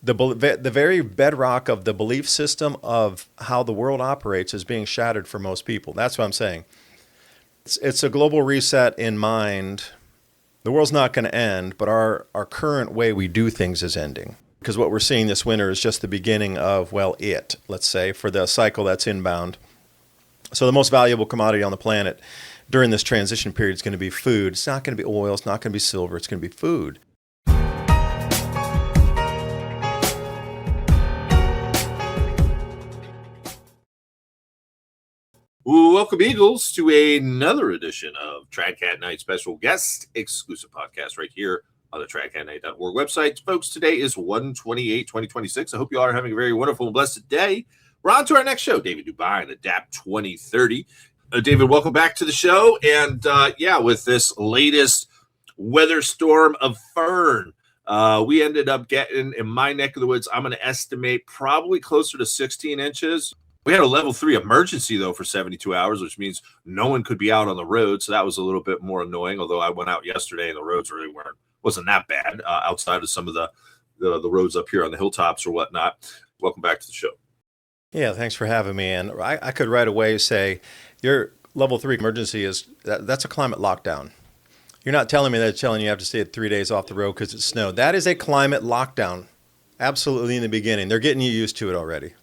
The very bedrock of the belief system of how the world operates is being shattered for most people. That's what I'm saying. It's a global reset in mind. The world's not going to end, but our current way we do things is ending. Because what we're seeing this winter is just the beginning of, let's say, for the cycle that's inbound. So the most valuable commodity on the planet during this transition period is going to be food. It's not going to be oil. It's not going to be silver. It's going to be food. Welcome, Eagles, to another edition of Tradcat Night special guest exclusive podcast right here on the tradcatnight.org website. Folks, today is 1/28/2026. I hope you all are having a very wonderful and blessed day. We're on to our next show, David Dubai, Adapt 2030. David, welcome back to the show. And with this latest weather storm of Fern, we ended up getting, in my neck of the woods, I'm going to estimate probably closer to 16 inches. We had a level 3 emergency, though, for 72 hours, which means no one could be out on the road. So that was a little bit more annoying, although I went out yesterday and the roads really wasn't that bad outside of some of the roads up here on the hilltops or whatnot. Welcome back to the show. Yeah, thanks for having me. And I could right away say your level 3 emergency that's a climate lockdown. You're not telling me that you have to stay 3 days off the road because it snowed. That is a climate lockdown. Absolutely in the beginning. They're getting you used to it already.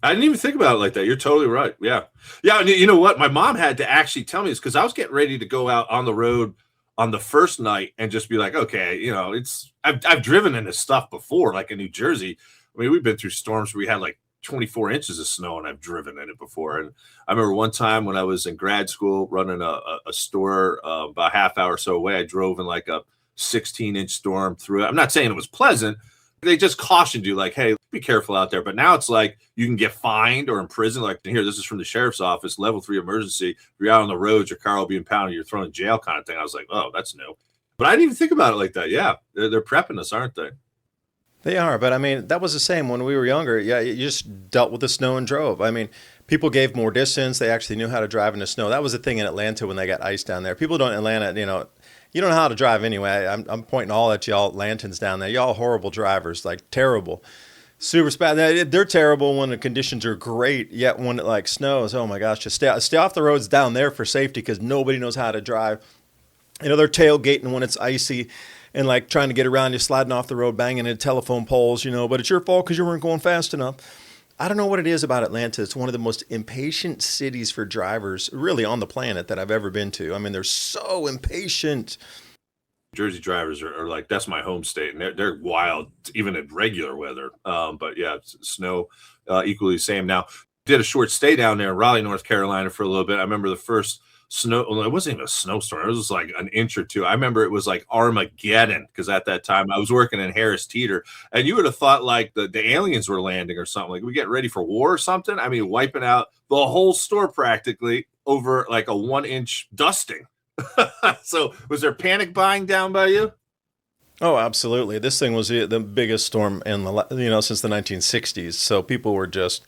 I didn't even think about it like that. You're totally right. Yeah. Yeah. And you know what? My mom had to actually tell me this because I was getting ready to go out on the road on the first night and just be like, okay, I've driven in this stuff before, like in New Jersey. I mean, we've been through storms where we had like 24 inches of snow and I've driven in it before. And I remember one time when I was in grad school running a store about a half hour or so away, I drove in like a 16-inch storm through it. I'm not saying it was pleasant. They just cautioned you, like, hey, be careful out there. But now it's like you can get fined or imprisoned. Like, here, this is from the sheriff's office, level 3 emergency. If you're out on the roads, your car will be impounded, you're thrown in jail kind of thing. I was like, oh, that's new. But I didn't even think about it like that. Yeah, they're prepping us, aren't they? They are. But, I mean, that was the same when we were younger. Yeah, you just dealt with the snow and drove. I mean, people gave more distance. They actually knew how to drive in the snow. That was the thing in Atlanta when they got ice down there. People don't in Atlanta, you don't know how to drive anyway. I'm pointing all at y'all Lantans down there. Y'all horrible drivers, like terrible. Super bad. They're terrible when the conditions are great, yet when it like snows, oh my gosh, just stay off the roads down there for safety because nobody knows how to drive. They're tailgating when it's icy and like trying to get around you, sliding off the road, banging into telephone poles, but it's your fault because you weren't going fast enough. I don't know what it is about Atlanta. It's one of the most impatient cities for drivers really on the planet that I've ever been to. I mean, they're so impatient. Jersey drivers are like, that's my home state, and they're wild, even in regular weather. But yeah, snow equally the same. Now, did a short stay down there in Raleigh, North Carolina for a little bit. I remember the first snow. Well, it wasn't even a snowstorm. It was just like an inch or two. I remember it was like Armageddon because at that time I was working in Harris Teeter, and you would have thought like the aliens were landing or something. Like we getting ready for war or something. I mean, wiping out the whole store practically over like a 1-inch dusting. So was there panic buying down by you? Oh, absolutely. This thing was the biggest storm in since the 1960s. So people were just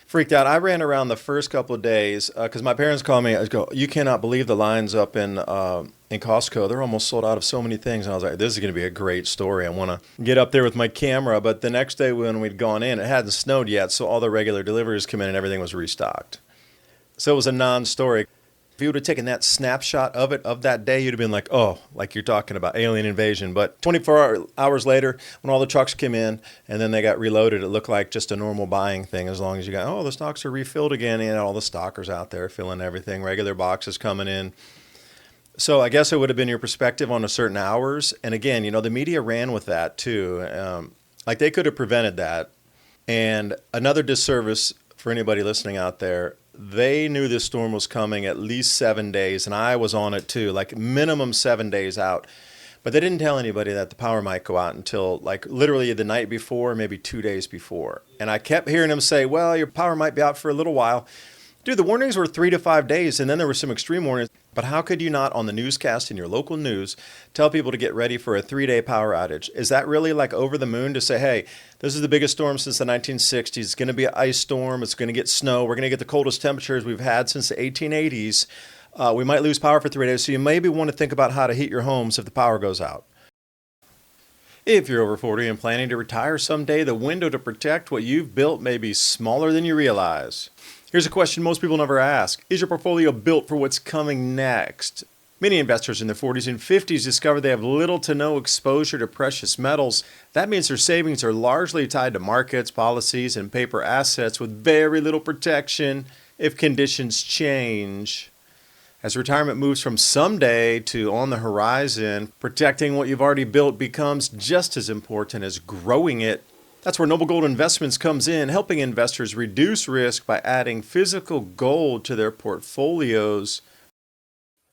freaked out. I ran around the first couple of days because my parents called me. I go, you cannot believe the lines up in Costco. They're almost sold out of so many things. And I was like, this is going to be a great story. I want to get up there with my camera. But the next day when we'd gone in, it hadn't snowed yet. So all the regular deliveries come in and everything was restocked. So it was a non-story. If you would have taken that snapshot of that day, you'd have been like, oh, like you're talking about alien invasion. But 24 hours later, when all the trucks came in and then they got reloaded, it looked like just a normal buying thing as long as you got, the stocks are refilled again. And all the stockers out there filling everything, regular boxes coming in. So I guess it would have been your perspective on a certain hours. And again, the media ran with that too. Like they could have prevented that. And another disservice for anybody listening out there, they knew this storm was coming at least 7 days, and I was on it too, like minimum 7 days out. But they didn't tell anybody that the power might go out until like literally the night before, maybe 2 days before. And I kept hearing them say, well, your power might be out for a little while. Dude, the warnings were 3 to 5 days, and then there were some extreme warnings. But how could you not, on the newscast in your local news, tell people to get ready for a 3-day power outage? Is that really like over the moon to say, hey, this is the biggest storm since the 1960s. It's going to be an ice storm. It's going to get snow. We're going to get the coldest temperatures we've had since the 1880s. We might lose power for 3 days, so you maybe want to think about how to heat your homes if the power goes out. If you're over 40 and planning to retire someday, the window to protect what you've built may be smaller than you realize. Here's a question most people never ask. Is your portfolio built for what's coming next? Many investors in their 40s and 50s discover they have little to no exposure to precious metals. That means their savings are largely tied to markets, policies, and paper assets with very little protection if conditions change. As retirement moves from someday to on the horizon, protecting what you've already built becomes just as important as growing it. That's where Noble Gold Investments comes in, helping investors reduce risk by adding physical gold to their portfolios.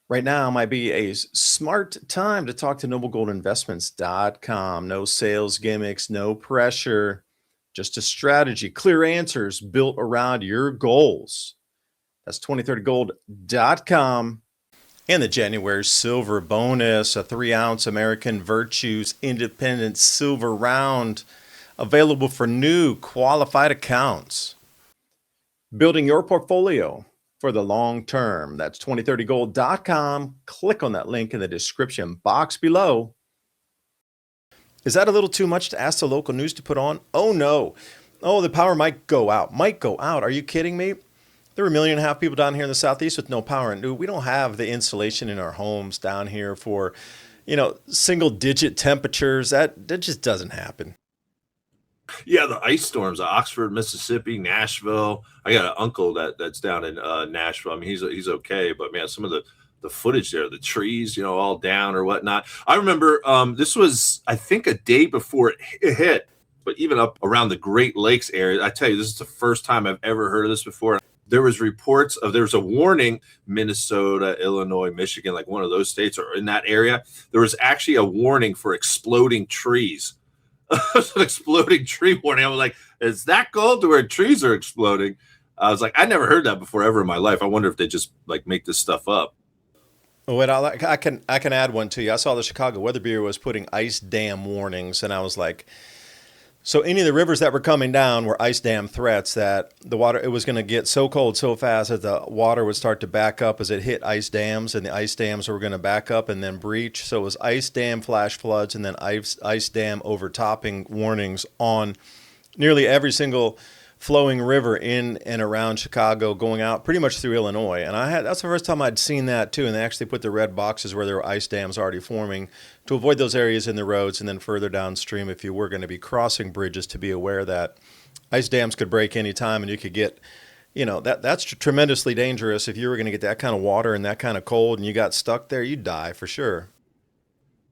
Right now might be a smart time to talk to noblegoldinvestments.com. No sales gimmicks, no pressure, just a strategy, clear answers built around your goals. That's 2030gold.com. And the January silver bonus, a 3-ounce American Virtues Independent Silver Round, available for new qualified accounts. Building your portfolio for the long term. That's 2030gold.com. Click on that link in the description box below. Is that a little too much to ask the local news to put on? Oh no. Oh, the power might go out. Might go out. Are you kidding me? There are 1.5 million people down here in the Southeast with no power. And we don't have the insulation in our homes down here for, single digit temperatures. That just doesn't happen. Yeah, the ice storms, Oxford, Mississippi, Nashville. I got an uncle that's down in Nashville. I mean, he's okay, but man, some of the footage there, the trees, all down or whatnot. I remember this was, I think, a day before it hit, but even up around the Great Lakes area. I tell you, this is the first time I've ever heard of this before. There was reports of there's a warning, Minnesota, Illinois, Michigan, like one of those states or in that area. There was actually a warning for exploding trees. An exploding tree warning. I was like, is that cold to where trees are exploding? I was like, I never heard that before ever in my life. I wonder if they just like make this stuff up. Wait, I can add one to you. I saw the Chicago Weather Bureau was putting ice dam warnings, and I was like, so any of the rivers that were coming down were ice dam threats that the water, it was going to get so cold so fast that the water would start to back up as it hit ice dams, and the ice dams were going to back up and then breach. So it was ice dam flash floods and then ice dam overtopping warnings on nearly every single flowing river in and around Chicago, going out pretty much through Illinois. And that's the first time I'd seen that too. And they actually put the red boxes where there were ice dams already forming to avoid those areas in the roads. And then further downstream, if you were going to be crossing bridges, to be aware that ice dams could break anytime and you could get, that's tremendously dangerous. If you were going to get that kind of water and that kind of cold and you got stuck there, you'd die for sure.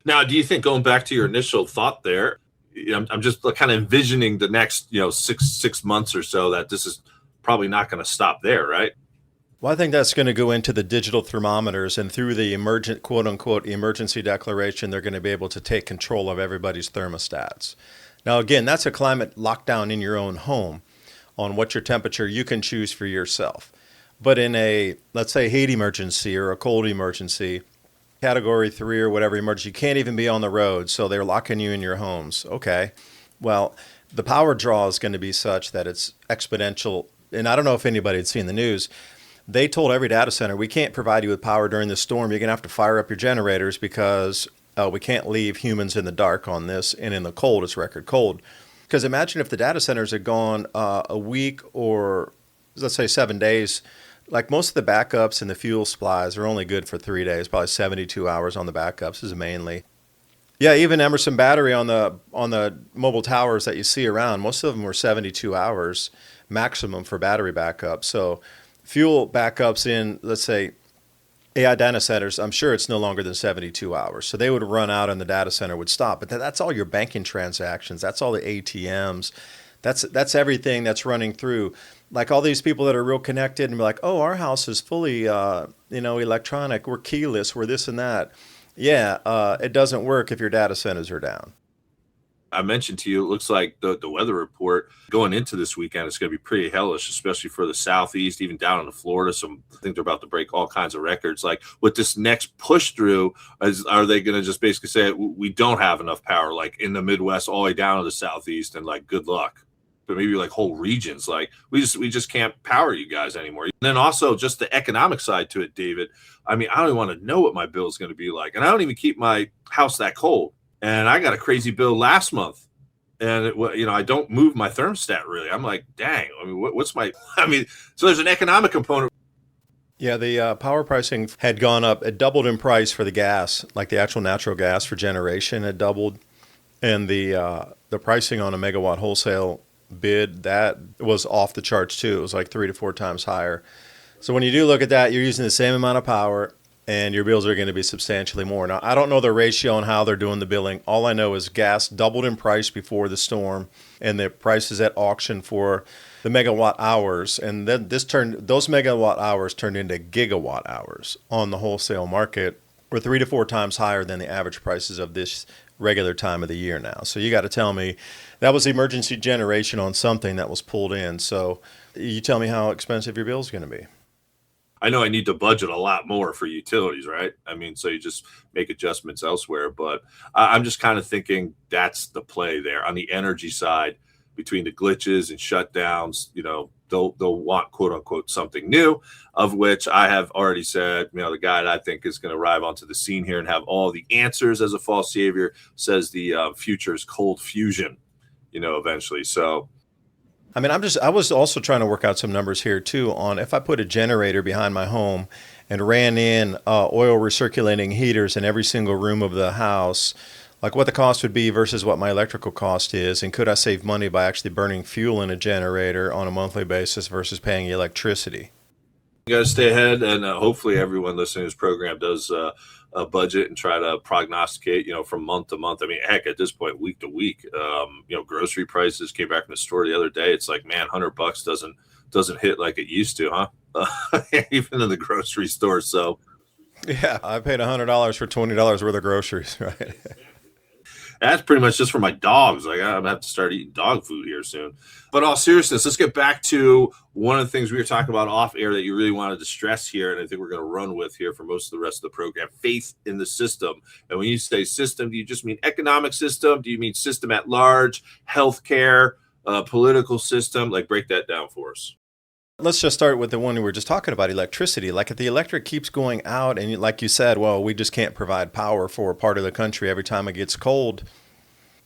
Now, do you think, going back to your initial thought there, I'm just kind of envisioning the next, 6 months or so that this is probably not going to stop there, right? Well, I think that's going to go into the digital thermometers, and through the quote unquote emergency declaration, they're going to be able to take control of everybody's thermostats. Now, again, that's a climate lockdown in your own home on what your temperature you can choose for yourself. But in a, let's say, heat emergency or a cold emergency, Category 3 or whatever emergency, you can't even be on the road, so they're locking you in your homes. Okay. Well, the power draw is going to be such that it's exponential. And I don't know if anybody had seen the news. They told every data center, we can't provide you with power during the storm. You're going to have to fire up your generators because we can't leave humans in the dark on this. And in the cold, it's record cold. Because imagine if the data centers had gone a week or, let's say, 7 days. Like most of the backups and the fuel supplies are only good for 3 days, probably 72 hours on the backups is mainly. Yeah, even Emerson battery on the mobile towers that you see around, most of them were 72 hours maximum for battery backup. So fuel backups in, let's say, AI data centers, I'm sure it's no longer than 72 hours. So they would run out and the data center would stop. But that's all your banking transactions. That's all the ATMs. That's everything that's running through. Like all these people that are real connected and be like, oh, our house is fully, electronic. We're keyless. We're this and that. Yeah, it doesn't work if your data centers are down. I mentioned to you, it looks like the weather report going into this weekend is going to be pretty hellish, especially for the Southeast, even down into Florida. So I think they're about to break all kinds of records. Like with this next push through, are they going to just basically say we don't have enough power, like in the Midwest, all the way down to the Southeast, and like good luck? But maybe like whole regions, like we just can't power you guys anymore. And then also just the economic side to it, David. I mean, I don't even want to know what my bill is going to be like, and I don't even keep my house that cold. and I got a crazy bill last month. And I don't move my thermostat really. I'm like, dang. I mean, what's my? I mean, so there's an economic component. Yeah, the power pricing had gone up. It doubled in price for the gas, like the actual natural gas for generation had doubled, and the pricing on a megawatt wholesale bid, that was off the charts too. It was like 3 to 4 times higher. So when you do look at that, you're using the same amount of power, and your bills are going to be substantially more. Now, I don't know the ratio on how they're doing the billing. All I know is gas doubled in price before the storm, and the prices at auction for the megawatt hours, and then those megawatt hours turned into gigawatt hours on the wholesale market, were 3 to 4 times higher than the average prices of this regular time of the year now. So you got to tell me that was emergency generation on something that was pulled in. So you tell me how expensive your bill is going to be. I know I need to budget a lot more for utilities, right? I mean, so you just make adjustments elsewhere. But I'm just kind of thinking that's the play there on the energy side between the glitches and shutdowns. They'll want quote unquote something new, of which I have already said, the guy that I think is going to arrive onto the scene here and have all the answers as a false savior says the future is cold fusion, eventually. So I mean, I was also trying to work out some numbers here too on if I put a generator behind my home and ran in oil recirculating heaters in every single room of the house, like what the cost would be versus what my electrical cost is, and could I save money by actually burning fuel in a generator on a monthly basis versus paying electricity? you got to stay ahead, and hopefully everyone listening to this program does a budget and try to prognosticate, from month to month. I mean, heck, at this point, week to week. Grocery prices came back from the store the other day. It's like, man, $100 doesn't hit like it used to, huh? Even in the grocery store. So yeah, I paid $100 for $20 worth of groceries, right? that's pretty much just for my dogs. Like, I'm gonna have to start eating dog food here soon. But all seriousness, let's get back to one of the things we were talking about off air that you really wanted to stress here, and I think we're going to run with here for most of the rest of the program: faith in the system. And when you say system, do you just mean economic system? Do you mean system at large, healthcare, political system? Like, break that down for us. Let's just start with the one we were just talking about, electricity. Like if the electric keeps going out and like you said, well, we just can't provide power for a part of the country every time it gets cold.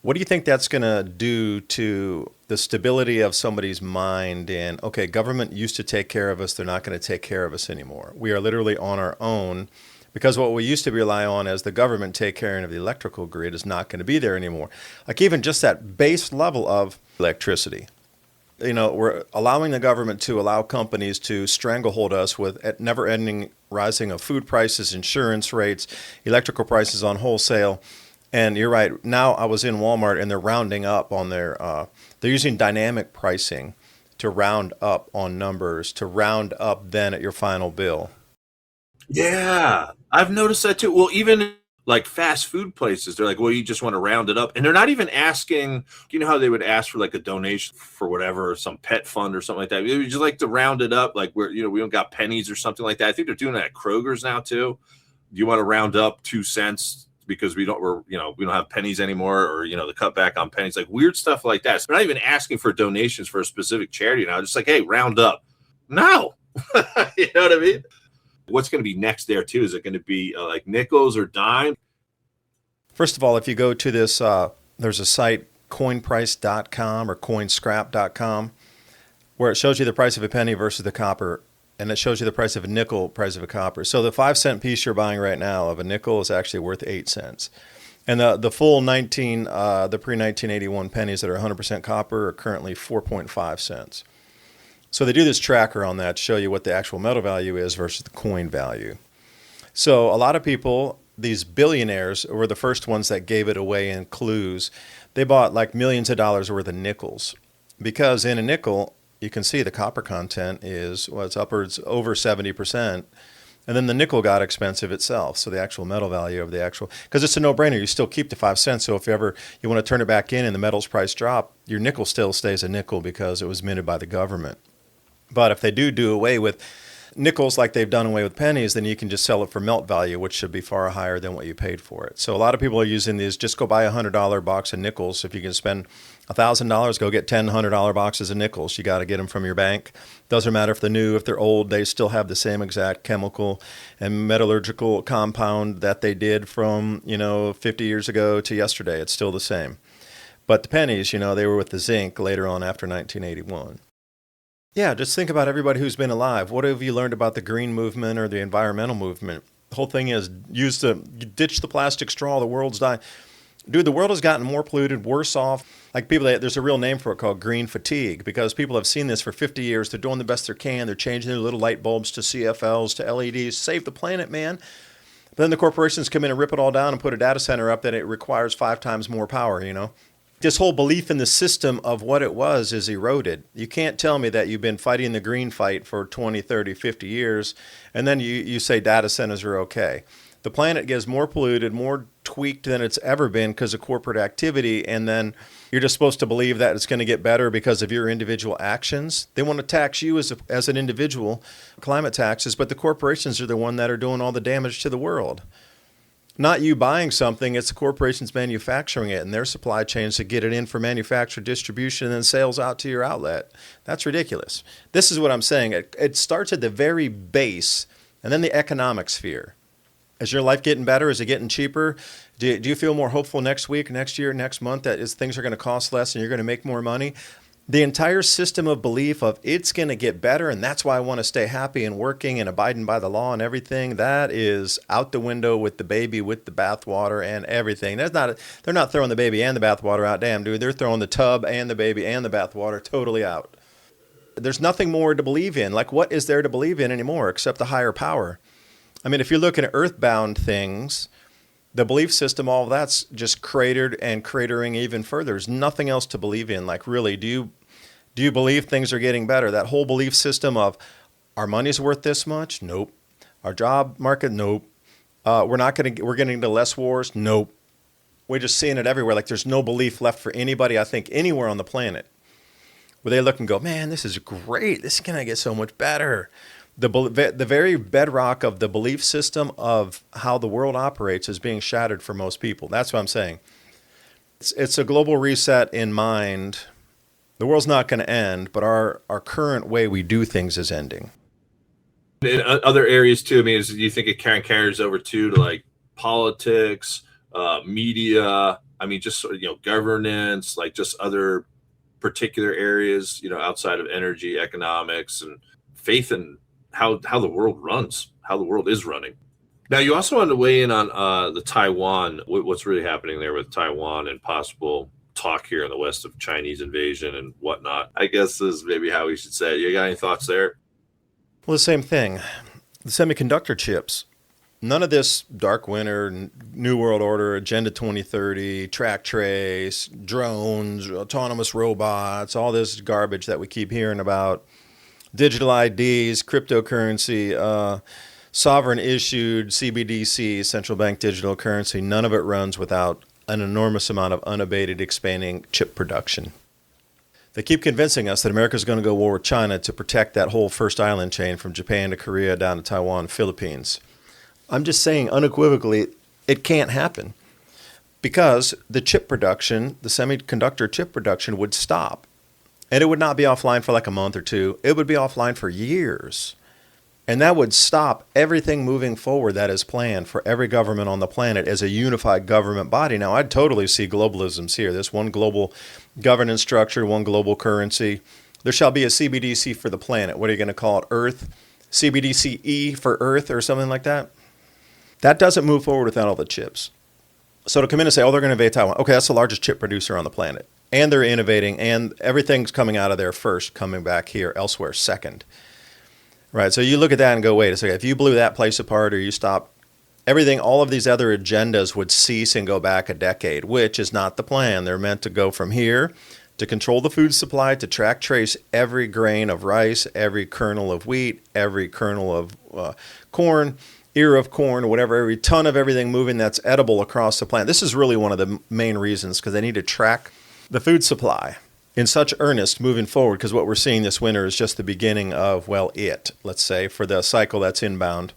What do you think that's going to do to the stability of somebody's mind? And okay, government used to take care of us. They're not going to take care of us anymore. We are literally on our own because what we used to rely on as the government take care of the electrical grid is not going to be there anymore. Like even just that base level of electricity. We're allowing the government to allow companies to stranglehold us with never-ending rising of food prices, insurance rates, electrical prices on wholesale. And you're right. Now I was in Walmart and they're rounding up on they're using dynamic pricing to round up on numbers, to round up then at your final bill. Yeah, I've noticed that too. Well, even like fast food places, they're like, well, you just want to round it up. And they're not even asking, how they would ask for like a donation for whatever, some pet fund or something like that. They would just like to round it up, like we don't got pennies or something like that. I think they're doing that at Kroger's now too. Do you want to round up 2 cents because we don't have pennies anymore, or, the cutback on pennies, like weird stuff like that. So they're not even asking for donations for a specific charity now. Just like, hey, round up. No, you know what I mean? What's going to be next there too? Is it going to be like nickels or dime? First of all, if you go to this, there's a site, coinprice.com or coinscrap.com, where it shows you the price of a penny versus the copper, and it shows you the price of a nickel, price of a copper. So the 5-cent piece you're buying right now of a nickel is actually worth 8 cents. And the full the pre-1981 pennies that are 100% copper are currently 4.5 cents. So they do this tracker on that to show you what the actual metal value is versus the coin value. So a lot of people, these billionaires, were the first ones that gave it away in clues. They bought like millions of dollars worth of nickels because in a nickel, you can see the copper content is, it's upwards over 70%. And then the nickel got expensive itself. So the actual metal value of because it's a no-brainer. You still keep the 5 cents. So if ever you want to turn it back in and the metal's price drop, your nickel still stays a nickel because it was minted by the government. But if they do away with nickels like they've done away with pennies, then you can just sell it for melt value, which should be far higher than what you paid for it. So a lot of people are using these, just go buy a $100 box of nickels. If you can spend $1,000, go get 10 $100 boxes of nickels. You got to get them from your bank. Doesn't matter if they're new, if they're old, they still have the same exact chemical and metallurgical compound that they did from, 50 years ago to yesterday. It's still the same. But the pennies, they were with the zinc later on after 1981. Yeah, just think about everybody who's been alive. What have you learned about the green movement or the environmental movement? The whole thing is ditch the plastic straw, the world's dying. Dude, the world has gotten more polluted, worse off. Like there's a real name for it called green fatigue, because people have seen this for 50 years. They're doing the best they can. They're changing their little light bulbs to CFLs, to LEDs. Save the planet, man. But then the corporations come in and rip it all down and put a data center up that it requires 5 times more power, This whole belief in the system of what it was is eroded. You can't tell me that you've been fighting the green fight for 20, 30, 50 years, and then you say data centers are okay. The planet gets more polluted, more tweaked than it's ever been because of corporate activity, and then you're just supposed to believe that it's going to get better because of your individual actions. They want to tax you as an individual, climate taxes, but the corporations are the one that are doing all the damage to the world. Not you buying something, it's the corporations manufacturing it and their supply chains to get it in for manufactured distribution and then sales out to your outlet. That's ridiculous. This is what I'm saying. It starts at the very base and then the economic sphere. Is your life getting better? Is it getting cheaper? Do you feel more hopeful next week, next year, next month that things are going to cost less and you're going to make more money? The entire system of belief of it's going to get better and that's why I want to stay happy and working and abiding by the law and everything, that is out the window with the baby, with the bathwater and everything. They're not throwing the baby and the bathwater out. Damn, dude, they're throwing the tub and the baby and the bathwater totally out. There's nothing more to believe in. Like, what is there to believe in anymore except the higher power? I mean, if you're looking at earthbound things, the belief system, all of that's just cratered and cratering even further. There's nothing else to believe in. Like, really, do you believe things are getting better? That whole belief system of our money's worth this much? Nope. Our job market? Nope. We're getting into less wars? Nope. We're just seeing it everywhere. Like, there's no belief left for anybody, I think, anywhere on the planet where they look and go, man, this is great. This is going to get so much better. The very bedrock of the belief system of how the world operates is being shattered for most people. That's what I'm saying. It's a global reset in mind. The world's not going to end, but our current way we do things is ending. In other areas too, I mean, do you think it kind of carries over to like politics, media? I mean, just governance, like just other particular areas, outside of energy, economics, and faith in how the world runs, how the world is running. Now, you also wanted to weigh in on the Taiwan, what's really happening there with Taiwan and possible talk here in the West of Chinese invasion and whatnot. I guess this is maybe how we should say it. You got any thoughts there? Well, the same thing. The semiconductor chips. None of this dark winter, New World Order, Agenda 2030, track trace, drones, autonomous robots, all this garbage that we keep hearing about. Digital IDs, cryptocurrency, sovereign issued CBDC, central bank digital currency, none of it runs without an enormous amount of unabated expanding chip production. They keep convincing us that America's going to go to war with China to protect that whole first island chain from Japan to Korea down to Taiwan and Philippines. I'm just saying unequivocally, it can't happen because the chip production, the semiconductor chip production would stop. And it would not be offline for like a month or two. It would be offline for years. And that would stop everything moving forward that is planned for every government on the planet as a unified government body. Now, I'd totally see globalisms here. There's one global governance structure, one global currency. There shall be a CBDC for the planet. What are you going to call it? Earth? CBDCE for Earth or something like that? That doesn't move forward without all the chips. So to come in and say, oh, they're going to invade Taiwan. Okay, that's the largest chip producer on the planet. And they're innovating, and everything's coming out of there first, coming back here elsewhere second. Right, so you look at that and go, wait a second, if you blew that place apart or you stopped everything, all of these other agendas would cease and go back a decade, which is not the plan. They're meant to go from here to control the food supply, to track trace every grain of rice, every kernel of wheat, every kernel of corn, ear of corn, whatever, every ton of everything moving that's edible across the planet. This is really one of the main reasons, because they need to track the food supply. in such earnest moving forward, because what we're seeing this winter is just the beginning of, well, let's say, for the cycle that's inbound.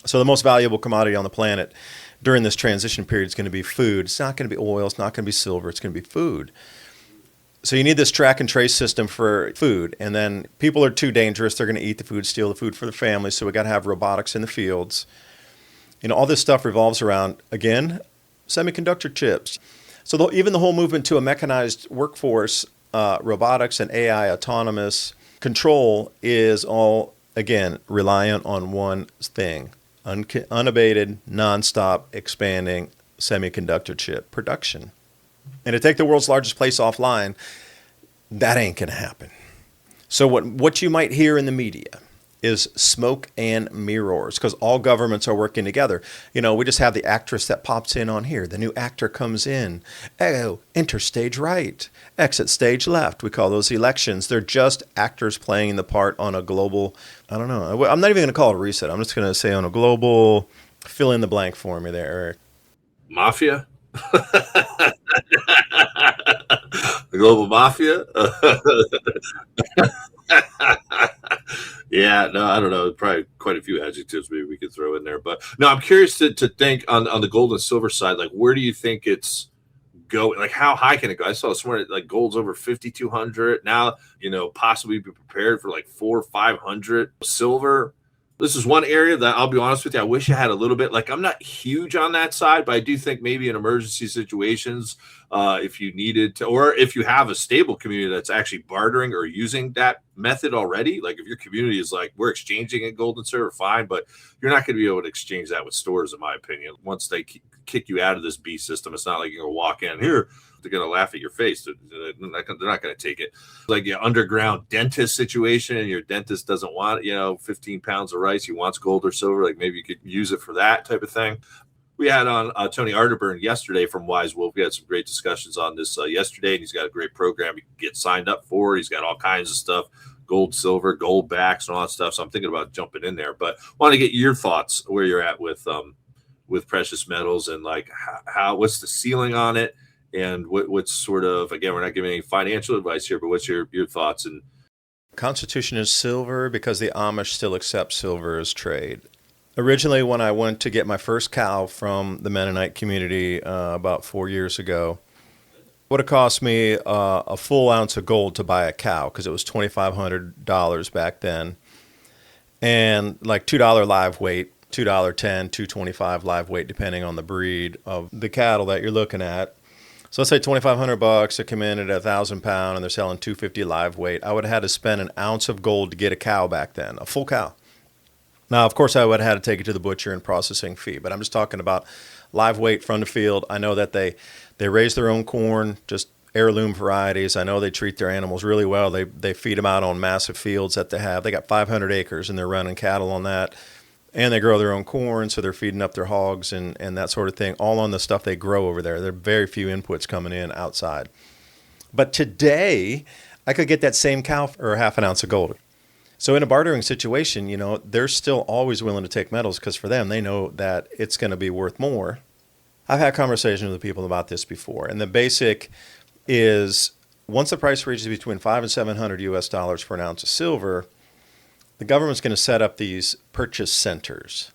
So the most valuable commodity on the planet during this transition period is going to be food. It's not going to be oil. It's not going to be silver. It's going to be food. So you need this track and trace system for food. And then people are too dangerous. They're going to eat the food, steal the food for their families. So we got to have robotics in the fields. All this stuff revolves around, again, semiconductor chips. So even the whole movement to a mechanized workforce, robotics and AI autonomous control is all, again, reliant on one thing, unabated, nonstop, expanding semiconductor chip production. And to take the world's largest place offline, that ain't going to happen. So what you might hear in the media is smoke and mirrors, because all governments are working together. We just have the actress that pops in on here. The new actor comes in. Oh, enter stage right, exit stage left. We call those elections. They're just actors playing the part on a global, I don't know. I'm not even going to call it a reset. I'm just going to say on a global, fill in the blank for me there, Eric. Mafia? The global mafia? Yeah, no, I don't know. Probably quite a few adjectives maybe we could throw in there. But no, I'm curious to think on the gold and silver side, like where do you think it's going? Like how high can it go? I saw somewhere like gold's over 5,200 now. Possibly be prepared for like 400 or 500. Silver, this is one area that I'll be honest with you, I wish I had a little bit. Like I'm not huge on that side, but I do think maybe in emergency situations, if you needed to, or if you have a stable community that's actually bartering or using that method already, like if your community is like, we're exchanging in gold and silver, fine, but you're not going to be able to exchange that with stores, in my opinion. Once they kick you out of this B system, it's not like you're going to walk in here. They're going to laugh at your face. They're not going to take it. Like your underground dentist situation, and your dentist doesn't want 15 pounds of rice. He wants gold or silver. Like maybe you could use it for that type of thing. We had on Tony Arterburn yesterday from Wise Wolf. We had some great discussions on this yesterday, and he's got a great program you can get signed up for. He's got all kinds of stuff, gold, silver, gold backs, and all that stuff. So I'm thinking about jumping in there, but want to get your thoughts where you're at with precious metals, and like how what's the ceiling on it, and what's sort of, again, we're not giving any financial advice here, but what's your thoughts? And Constitution is silver because the Amish still accept silver as trade. Originally, when I went to get my first cow from the Mennonite community about 4 years ago, it would have cost me a full ounce of gold to buy a cow, because it was $2,500 back then, and like $2 live weight, $2.10, $2.25 live weight, depending on the breed of the cattle that you're looking at. So let's say $2,500, it come in at 1,000 pound, and they're selling $250 live weight. I would have had to spend an ounce of gold to get a cow back then, a full cow. Now, of course, I would have had to take it to the butcher and processing fee, but I'm just talking about live weight from the field. I know that they raise their own corn, just heirloom varieties. I know they treat their animals really well. They feed them out on massive fields that they have. They got 500 acres, and they're running cattle on that. And they grow their own corn, so they're feeding up their hogs and that sort of thing, all on the stuff they grow over there. There are very few inputs coming in outside. But today, I could get that same cow for half an ounce of gold. So in a bartering situation, they're still always willing to take metals, because for them, they know that it's going to be worth more. I've had conversations with people about this before, and the basic is once the price reaches between $500 and $700 US for an ounce of silver, the government's going to set up these purchase centers.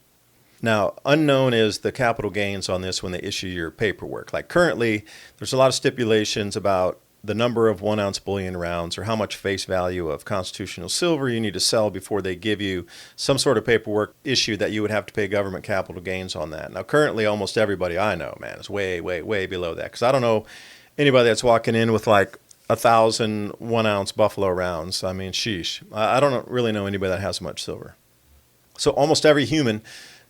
Now, unknown is the capital gains on this when they issue your paperwork. Like currently, there's a lot of stipulations about the number of 1 ounce bullion rounds, or how much face value of constitutional silver you need to sell before they give you some sort of paperwork issue that you would have to pay government capital gains on that. Now, currently, almost everybody I know, man, is way, way, way below that, because I don't know anybody that's walking in with like 1,000 1 ounce buffalo rounds. I mean, sheesh. I don't really know anybody that has much silver. So almost every human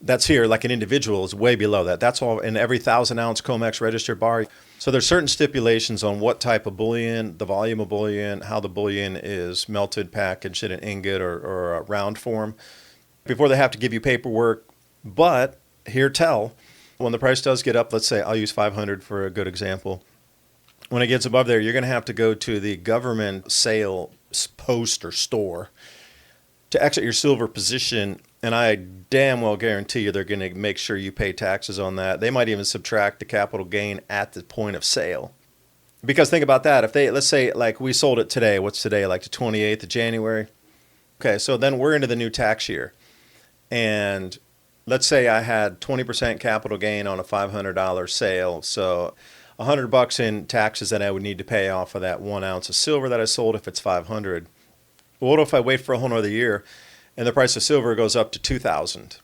that's here, like an individual, is way below that. That's all in every 1,000 ounce COMEX registered bar. So there's certain stipulations on what type of bullion, the volume of bullion, how the bullion is melted, packaged in an ingot or a round form before they have to give you paperwork. But when the price does get up, let's say I'll use 500 for a good example. When it gets above there, you're going to have to go to the government sale post or store to exit your silver position, and I damn well guarantee you they're going to make sure you pay taxes on that. They might even subtract the capital gain at the point of sale. Because think about that. If they, let's say, like we sold it today, what's today, like the 28th of January? Okay, so then we're into the new tax year. And let's say I had 20% capital gain on a $500 sale. So $100 in taxes that I would need to pay off of that 1 ounce of silver that I sold if it's 500. Well, what if I wait for a whole nother year and the price of silver goes up to 2,000?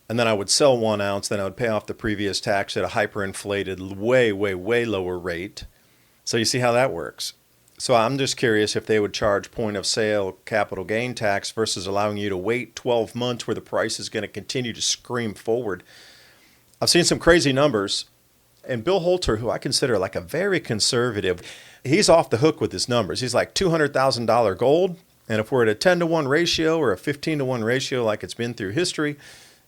And then I would sell 1 ounce, then I would pay off the previous tax at a hyperinflated, way, way, way lower rate. So you see how that works. So I'm just curious if they would charge point of sale capital gain tax versus allowing you to wait 12 months where the price is going to continue to scream forward. I've seen some crazy numbers. And Bill Holter, who I consider like a very conservative, he's off the hook with his numbers. He's like $200,000 gold. And if we're at a 10 to 1 ratio or a 15 to 1 ratio like it's been through history,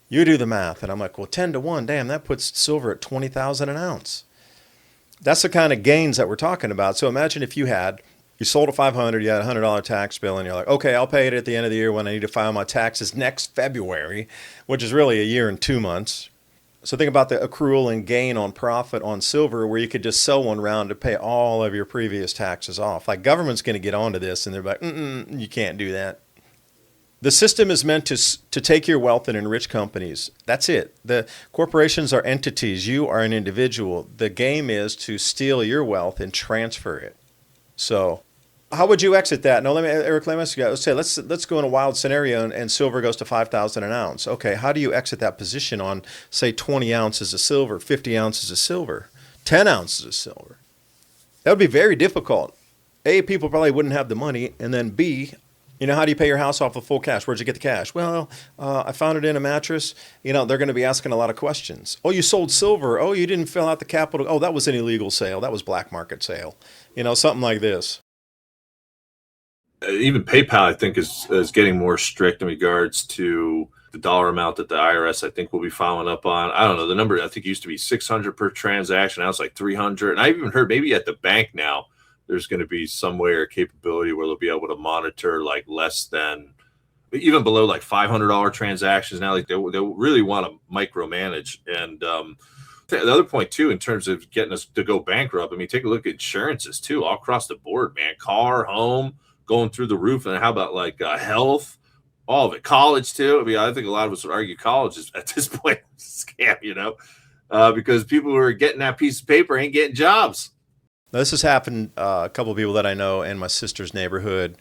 you do the math. And I'm like, well, 10 to 1, damn, that puts silver at 20,000 an ounce. That's the kind of gains that we're talking about. So imagine if you sold a 500, you had a $100 tax bill, and you're like, okay, I'll pay it at the end of the year when I need to file my taxes next February, which is really a year and 2 months. So think about the accrual and gain on profit on silver where you could just sell one round to pay all of your previous taxes off. Like government's going to get onto this, and they're like, you can't do that. The system is meant to take your wealth and enrich companies. That's it. The corporations are entities. You are an individual. The game is to steal your wealth and transfer it. So how would you exit that? No, Eric, let me ask you. Let's go in a wild scenario and silver goes to 5,000 an ounce. Okay, how do you exit that position on, say, 20 ounces of silver, 50 ounces of silver, 10 ounces of silver? That would be very difficult. A, people probably wouldn't have the money, and then B, how do you pay your house off with full cash? Where'd you get the cash? Well, I found it in a mattress. They're going to be asking a lot of questions. Oh, you sold silver. Oh, you didn't fill out the capital. Oh, that was an illegal sale. That was black market sale. Something like this. Even PayPal, I think, is getting more strict in regards to the dollar amount that the IRS, I think, will be following up on. I don't know. The number, I think, used to be 600 per transaction. Now it's like 300. And I even heard maybe at the bank now, there's going to be some way or capability where they'll be able to monitor like less than, even below like $500 transactions now. Like they really want to micromanage. And the other point too, in terms of getting us to go bankrupt, I mean, take a look at insurances too, all across the board, man. Car, home, going through the roof. And how about like health, all of it, college too. I mean, I think a lot of us would argue college is at this point a scam, because people who are getting that piece of paper ain't getting jobs. Now, this has happened a couple of people that I know in my sister's neighborhood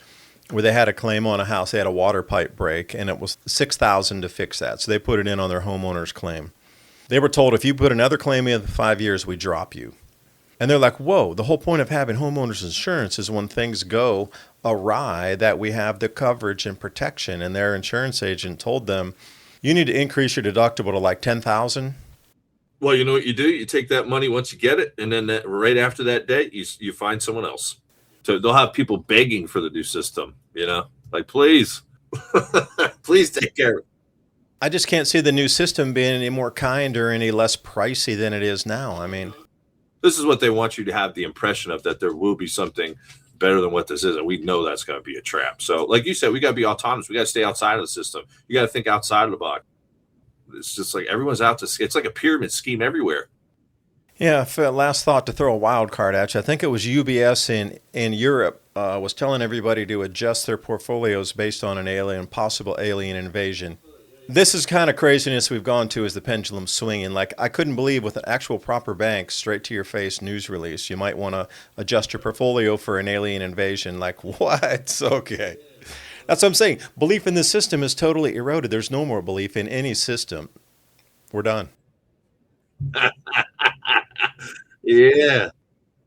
where they had a claim on a house. They had a water pipe break, and it was $6,000 to fix that. So they put it in on their homeowner's claim. They were told, if you put another claim in 5 years, we drop you. And they're like, whoa, the whole point of having homeowners insurance is when things go awry that we have the coverage and protection. And their insurance agent told them, you need to increase your deductible to like $10,000. Well, you know what you do? You take that money once you get it, and then right after that day, you find someone else. So they'll have people begging for the new system, like, please, please take care of it. I just can't see the new system being any more kind or any less pricey than it is now. I mean, this is what they want you to have the impression of, that there will be something better than what this is. And we know that's going to be a trap. So like you said, we got to be autonomous. We got to stay outside of the system. You got to think outside of the box. It's just like everyone's out to, it's like a pyramid scheme everywhere. Yeah, last thought to throw a wild card at you. I think it was UBS in Europe was telling everybody to adjust their portfolios based on an possible alien invasion. This is kind of craziness we've gone to as the pendulum swinging. Like, I couldn't believe with an actual proper bank, straight to your face news release, you might want to adjust your portfolio for an alien invasion. Like, what? Okay. That's what I'm saying. Belief in this system is totally eroded. There's no more belief in any system. We're done. Yeah.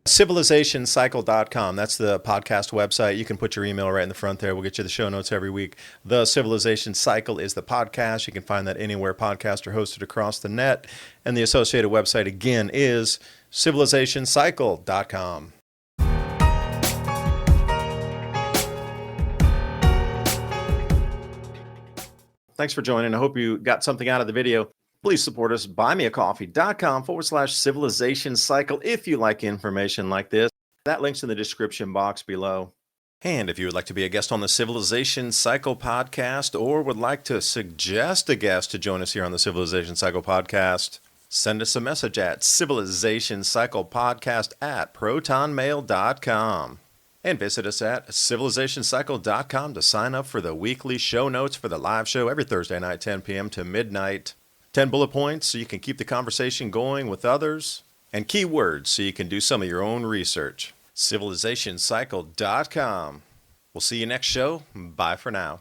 CivilizationCycle.com. That's the podcast website. You can put your email right in the front there. We'll get you the show notes every week. The Civilization Cycle is the podcast. You can find that anywhere podcasts are hosted across the net. And the associated website, again, is CivilizationCycle.com. Thanks for joining. I hope you got something out of the video. Please support us, buymeacoffee.com/Civilization Cycle if you like information like this. That link's in the description box below. And if you would like to be a guest on the Civilization Cycle podcast or would like to suggest a guest to join us here on the Civilization Cycle podcast, Send us a message at civilizationcyclepodcast@protonmail.com. And visit us at civilizationcycle.com to sign up for the weekly show notes for the live show every Thursday night, 10 p.m. to midnight. 10 bullet points so you can keep the conversation going with others, and keywords so you can do some of your own research. civilizationcycle.com. We'll see you next show. Bye for now.